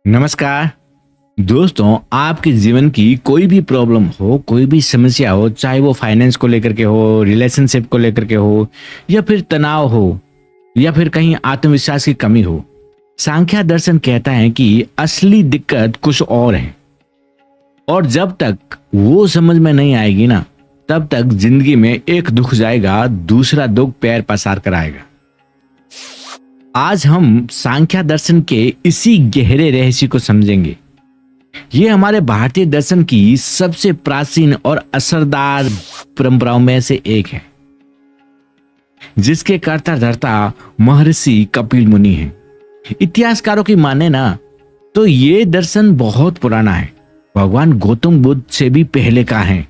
नमस्कार दोस्तों, आपके जीवन की कोई भी प्रॉब्लम हो, कोई भी समस्या हो, चाहे वो फाइनेंस को लेकर के हो, रिलेशनशिप को लेकर के हो, या फिर तनाव हो, या फिर कहीं आत्मविश्वास की कमी हो, सांख्य दर्शन कहता है कि असली दिक्कत कुछ और है। और जब तक वो समझ में नहीं आएगी ना, तब तक जिंदगी में एक दुख जाएगा, दूसरा दुख पैर पसार कर आएगा। आज हम सांख्य दर्शन के इसी गहरे रहस्य को समझेंगे। ये हमारे भारतीय दर्शन की सबसे प्राचीन और असरदार परंपराओं में से एक है, जिसके कर्ता धर्ता महर्षि कपिल मुनि हैं। इतिहासकारों की माने ना तो ये दर्शन बहुत पुराना है, भगवान गौतम बुद्ध से भी पहले का है।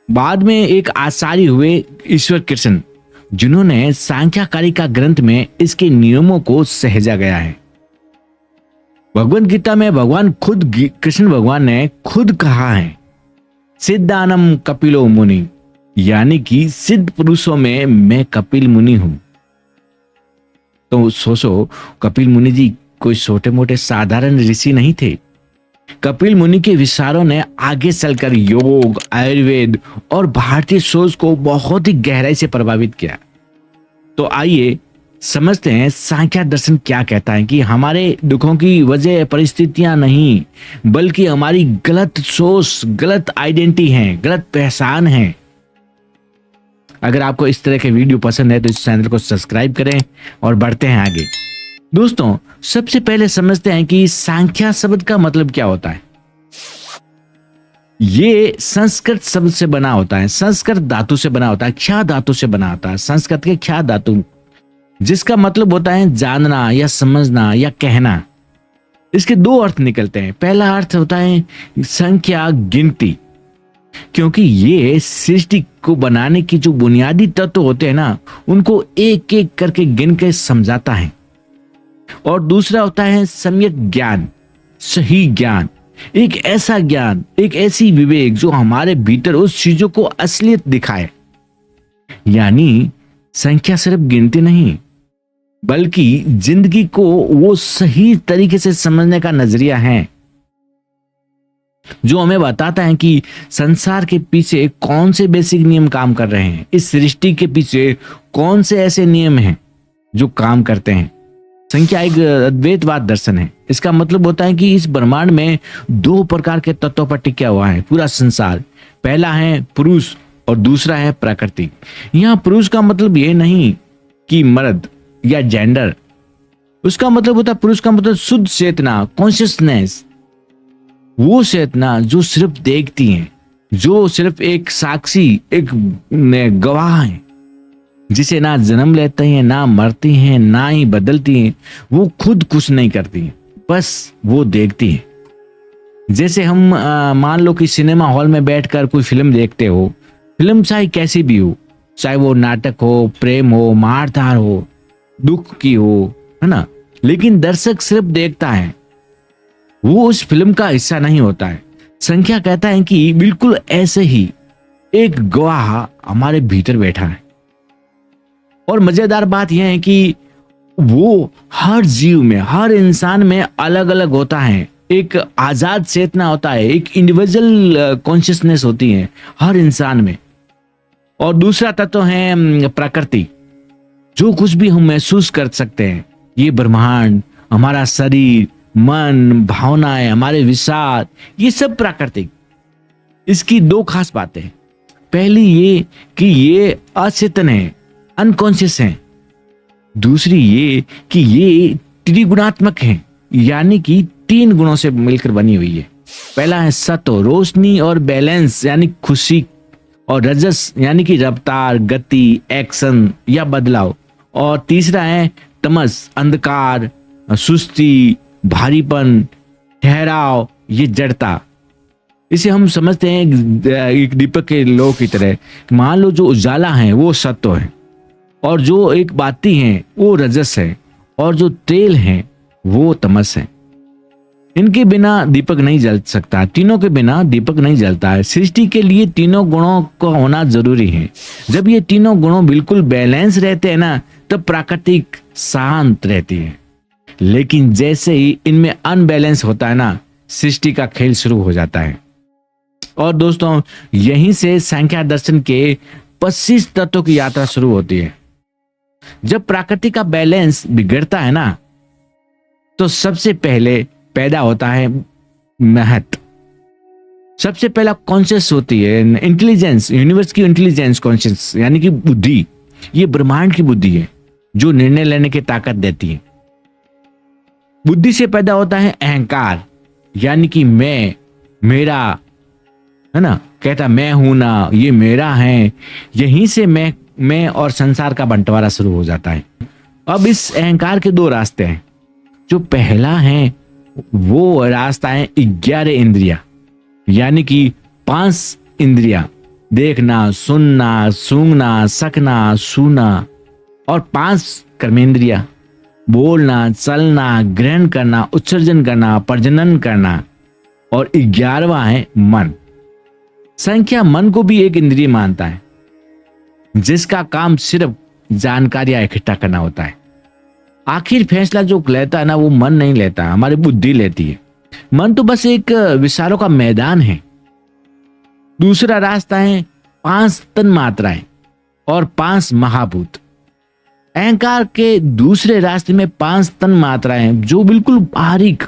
बाद में एक आचार्य हुए ईश्वर कृष्ण, जिन्होंने सांख्यकारिका ग्रंथ में इसके नियमों को सहेजा गया है। भगवत गीता में भगवान खुद कृष्ण भगवान ने खुद कहा है, सिद्धानम कपिलो मुनि, यानी कि सिद्ध पुरुषों में मैं कपिल मुनि हूं। तो सोचो, कपिल मुनि जी कोई छोटे मोटे साधारण ऋषि नहीं थे। कपिल मुनि के विचारों ने आगे चलकर योग, आयुर्वेद और भारतीय सोच को बहुत ही गहराई से प्रभावित किया। तो आइए समझते हैं सांख्य दर्शन क्या कहता है कि हमारे दुखों की वजह परिस्थितियां नहीं, बल्कि हमारी गलत सोच, गलत आइडेंटिटी है, गलत पहचान है। अगर आपको इस तरह के वीडियो पसंद है तो इस चैनल को सब्सक्राइब करें और बढ़ते हैं आगे। दोस्तों, सबसे पहले समझते हैं कि सांख्य शब्द का मतलब क्या होता है। ये संस्कृत शब्द से बना होता है, संस्कृत धातु से बना होता है, ख्या धातु से बना होता है, संस्कृत के ख्या धातु, जिसका मतलब होता है जानना या समझना या कहना। इसके दो अर्थ निकलते हैं। पहला अर्थ होता है संख्या, गिनती, क्योंकि ये सृष्टि को बनाने की जो बुनियादी तत्व होते हैं ना, उनको एक एक करके गिन के समझाता है। और दूसरा होता है सम्यक ज्ञान, सही ज्ञान, एक ऐसा ज्ञान, एक ऐसी विवेक जो हमारे भीतर उस चीजों को असलियत दिखाए। यानी संख्या सिर्फ गिनती नहीं, बल्कि जिंदगी को वो सही तरीके से समझने का नजरिया है, जो हमें बताता है कि संसार के पीछे कौन से बेसिक नियम काम कर रहे हैं, इस सृष्टि के पीछे कौन से ऐसे नियम हैं जो काम करते हैं। संख्या एक अद्वैतवाद दर्शन है। इसका मतलब होता है कि इस ब्रह्मांड में दो प्रकार के तत्वों पर टिका हुआ है पूरा संसार। पहला है पुरुष और दूसरा है प्रकृति। यहाँ पुरुष का मतलब ये नहीं कि मर्द या जेंडर, उसका मतलब होता है, पुरुष का मतलब शुद्ध चेतना, कॉन्शियसनेस, वो चेतना जो सिर्फ देखती है, जो सिर्फ एक साक्षी, एक गवाह है, जिसे ना जन्म लेते हैं, ना मरती हैं, ना ही बदलती हैं, वो खुद कुछ नहीं करती हैं, बस वो देखती हैं। जैसे हम मान लो कि सिनेमा हॉल में बैठकर कोई फिल्म देखते हो, फिल्म चाहे कैसी भी हो, चाहे वो नाटक हो, प्रेम हो, मारधार हो, दुख की हो, है ना, लेकिन दर्शक सिर्फ देखता है, वो उस फिल्म का हिस्सा नहीं होता है। संख्या कहता है कि बिल्कुल ऐसे ही एक गवाह हमारे भीतर बैठा है। और मजेदार बात यह है कि वो हर जीव में, हर इंसान में अलग अलग होता है। एक आजाद चेतना होता है, एक इंडिविजुअल कॉन्शियसनेस होती है हर इंसान में। और दूसरा तत्व है प्रकृति, जो कुछ भी हम महसूस कर सकते हैं, ये ब्रह्मांड, हमारा शरीर, मन, भावनाएं, हमारे विचार, ये सब प्राकृतिक। इसकी दो खास बातें हैं। पहली ये कि ये अचेतन है, अनकॉन्शियस है। दूसरी ये कि ये त्रिगुणात्मक है, यानी कि तीन गुणों से मिलकर बनी हुई है। पहला है सत्व, रोशनी और बैलेंस, यानी खुशी, और रजस यानी कि रफ्तार, गति, एक्शन या बदलाव। और तीसरा है तमस, अंधकार, सुस्ती, भारीपन, ठहराव, ये जड़ता। इसे हम समझते हैं एक दीपक के लो की तरह। मान लो जो उजाला है वो सत्व है, और जो एक बाती है वो रजस है, और जो तेल है वो तमस है। इनके बिना दीपक नहीं जल सकता, तीनों के बिना दीपक नहीं जलता है। सृष्टि के लिए तीनों गुणों का होना जरूरी है। जब ये तीनों गुणों बिल्कुल बैलेंस रहते हैं ना, तब प्राकृतिक शांत रहती है। लेकिन जैसे ही इनमें अनबैलेंस होता है ना, सृष्टि का खेल शुरू हो जाता है। और दोस्तों, यहीं से सांख्य दर्शन के 25 तत्वों की यात्रा शुरू होती है। जब प्रकृति का बैलेंस बिगड़ता है ना, तो सबसे पहले पैदा होता है महत्व। सबसे पहला कॉन्शियस होती है इंटेलिजेंस, यूनिवर्स की इंटेलिजेंस, कॉन्शियस यानी कि बुद्धि। ये ब्रह्मांड की बुद्धि है जो निर्णय लेने की ताकत देती है। बुद्धि से पैदा होता है अहंकार, यानी कि मैं, मेरा, है ना, कहता मैं हूं ना, ये मेरा है। यहीं से मैं और संसार का बंटवारा शुरू हो जाता है। अब इस अहंकार के दो रास्ते हैं। जो पहला है वो रास्ता है 11 इंद्रिया, यानी कि 5 इंद्रिया, देखना, सुनना, सूंघना, सकना, छूना, और 5 कर्मेंद्रिया, बोलना, चलना, ग्रहण करना, उत्सर्जन करना, प्रजनन करना, और 11वां है मन। संख्या मन को भी एक इंद्रिय मानता है, जिसका काम सिर्फ जानकारियां इकट्ठा करना होता है। आखिर फैसला जो लेता है ना, वो मन नहीं लेता, हमारी बुद्धि लेती है। मन तो बस एक विचारों का मैदान है। दूसरा रास्ता है 5 तन मात्राएं और 5 महाभूत। अहंकार के दूसरे रास्ते में 5 तन मात्राएं जो बिल्कुल बारीक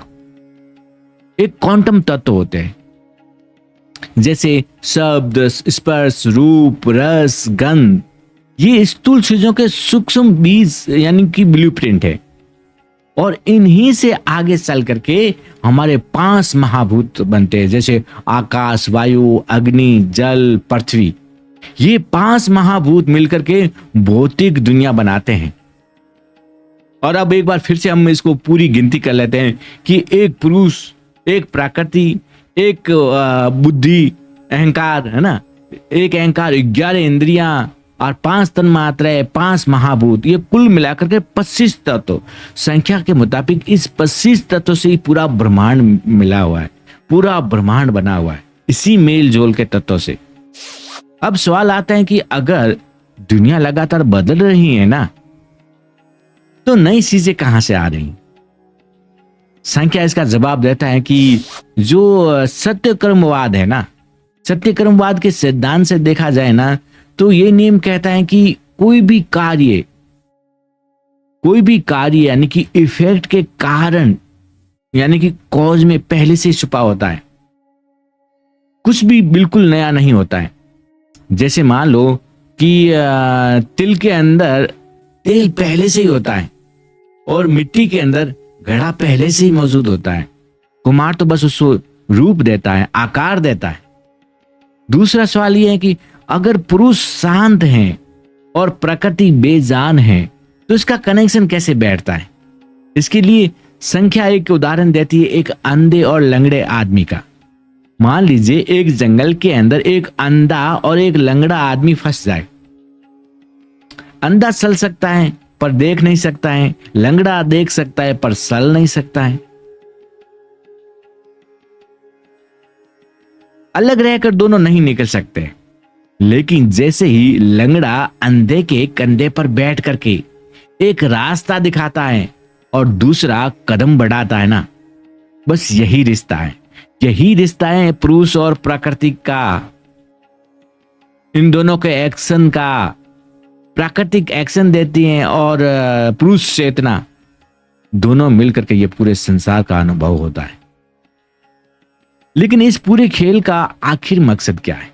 एक क्वांटम तत्व होते हैं, जैसे शब्द, स्पर्श, रूप, रस, गंध। ये स्थूल चीजों के सूक्ष्म बीज यानी कि ब्लूप्रिंट है। और इन्हीं से आगे चल करके हमारे 5 महाभूत बनते हैं, जैसे आकाश, वायु, अग्नि, जल, पृथ्वी। ये 5 महाभूत मिलकर के भौतिक दुनिया बनाते हैं। और अब एक बार फिर से हम इसको पूरी गिनती कर लेते हैं कि एक पुरुष, एक प्रकृति, एक बुद्धि, अहंकार, है ना, एक अहंकार, 11 इंद्रियां और 5 तन मात्राएं, 5 महाभूत, ये कुल मिलाकर के 25 तत्व। संख्या के मुताबिक इस 25 तत्व से ही पूरा ब्रह्मांड मिला हुआ है, पूरा ब्रह्मांड बना हुआ है इसी मेल जोल के तत्वों से। अब सवाल आता है कि अगर दुनिया लगातार बदल रही है ना, तो नई चीजें कहां से आ रही? संख्या इसका जवाब देता है कि जो सत्य कर्मवाद है ना, सत्य कर्मवाद के सिद्धांत से देखा जाए ना, तो ये नियम कहता है कि कोई भी कार्य यानी कि इफेक्ट के कारण यानी कि कॉज में पहले से छुपा होता है। कुछ भी बिल्कुल नया नहीं होता है। जैसे मान लो कि तिल के अंदर तेल पहले से ही होता है और मिट्टी के अंदर घड़ा पहले से ही मौजूद होता है। कुम्हार तो बस उसको रूप देता है, आकार देता है। दूसरा सवाल यह है कि अगर पुरुष शांत हैं और प्रकृति बेजान है, तो इसका कनेक्शन कैसे बैठता है? इसके लिए संख्या एक उदाहरण देती है एक अंधे और लंगड़े आदमी का। मान लीजिए एक जंगल के अंदर एक अंधा और एक लंगड़ा आदमी फंस जाए। अंधा चल सकता है पर देख नहीं सकता है, लंगड़ा देख सकता है पर चल नहीं सकता है। अलग रहकर दोनों नहीं निकल सकते। लेकिन जैसे ही लंगड़ा अंधे के कंधे पर बैठ करके एक रास्ता दिखाता है और दूसरा कदम बढ़ाता है ना, बस यही रिश्ता है। यही रिश्ता है पुरुष और प्रकृति का। इन दोनों के एक्शन का, प्राकृतिक एक्शन देती हैं और पुरुष चेतना, दोनों मिलकर के ये पूरे संसार का अनुभव होता है। लेकिन इस पूरे खेल का आखिर मकसद क्या है?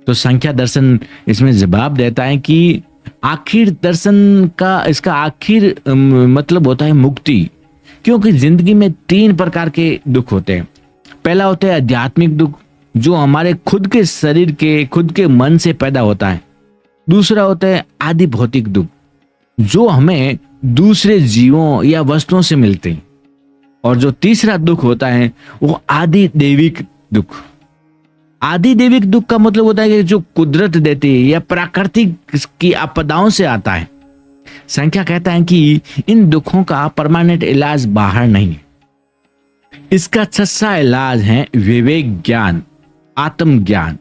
तो संख्या दर्शन इसमें जवाब देता है कि आखिर दर्शन का, इसका आखिर मतलब होता है मुक्ति। क्योंकि जिंदगी में 3 प्रकार के दुख होते हैं। पहला होता है आध्यात्मिक दुख, जो हमारे खुद के शरीर के, खुद के मन से पैदा होता है। दूसरा होता है आदि भौतिक दुख, जो हमें दूसरे जीवों या वस्तुओं से मिलते हैं। और जो तीसरा दुख होता है वो आदि दैविक दुख। आदि दैविक दुख का मतलब होता है कि जो कुदरत देती है या प्राकृतिक की आपदाओं से आता है। संख्या कहता है कि इन दुखों का परमानेंट इलाज बाहर नहीं है। इसका सच्चा इलाज है विवेक ज्ञान, आत्मज्ञान।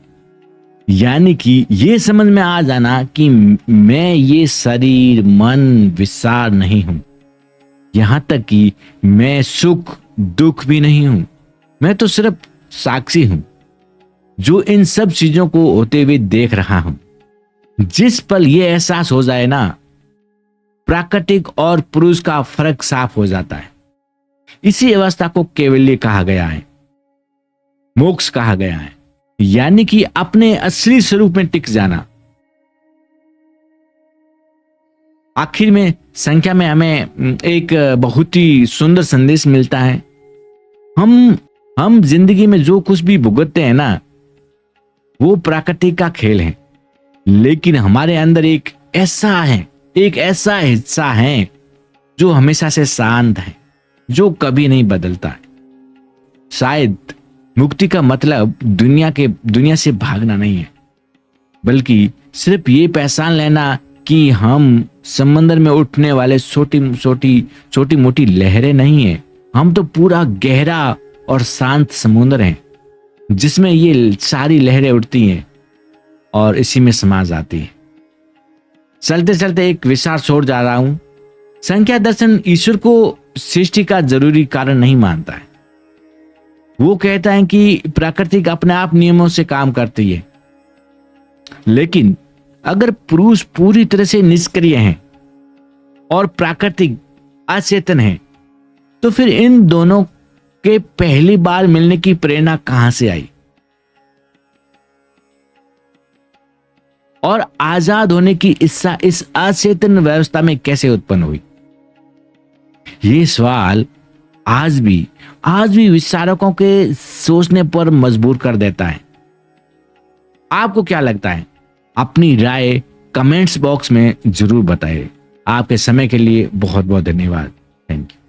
यानी कि ये समझ में आ जाना कि मैं ये शरीर, मन, विचार नहीं हूं। यहां तक कि मैं सुख दुख भी नहीं हूं, मैं तो सिर्फ साक्षी हूं जो इन सब चीजों को होते हुए देख रहा हूं। जिस पल यह एहसास हो जाए ना, प्राकृतिक और पुरुष का फर्क साफ हो जाता है। इसी अवस्था को कैवल्य कहा गया है, मोक्ष कहा गया है, यानी कि अपने असली स्वरूप में टिक जाना। आखिर में संख्या में हमें एक बहुत ही सुंदर संदेश मिलता है। हम जिंदगी में जो कुछ भी भुगतते हैं ना, वो प्रकृति का खेल है, लेकिन हमारे अंदर एक ऐसा हिस्सा है जो हमेशा से शांत है, जो कभी नहीं बदलता है। शायद मुक्ति का मतलब दुनिया से भागना नहीं है, बल्कि सिर्फ ये पहचान लेना कि हम समंदर में उठने वाले छोटी मोटी लहरें नहीं है, हम तो पूरा गहरा और शांत समुद्र हैं, जिसमें ये सारी लहरें उठती हैं और इसी में समा जाती है। चलते चलते एक विचार छोड़ जा रहा हूं। संख्या दर्शन ईश्वर को सृष्टि का जरूरी कारण नहीं मानता है। वो कहता है कि प्रकृति अपने आप नियमों से काम करती है, लेकिन अगर पुरुष पूरी तरह से निष्क्रिय हैं और प्राकृतिक अचेतन है, तो फिर इन दोनों के पहली बार मिलने की प्रेरणा कहां से आई और आजाद होने की इच्छा इस अचेतन व्यवस्था में कैसे उत्पन्न हुई? ये सवाल आज भी विचारकों के सोचने पर मजबूर कर देता है। आपको क्या लगता है? अपनी राय कमेंट्स बॉक्स में जरूर बताएं। आपके समय के लिए बहुत बहुत धन्यवाद। Thank you.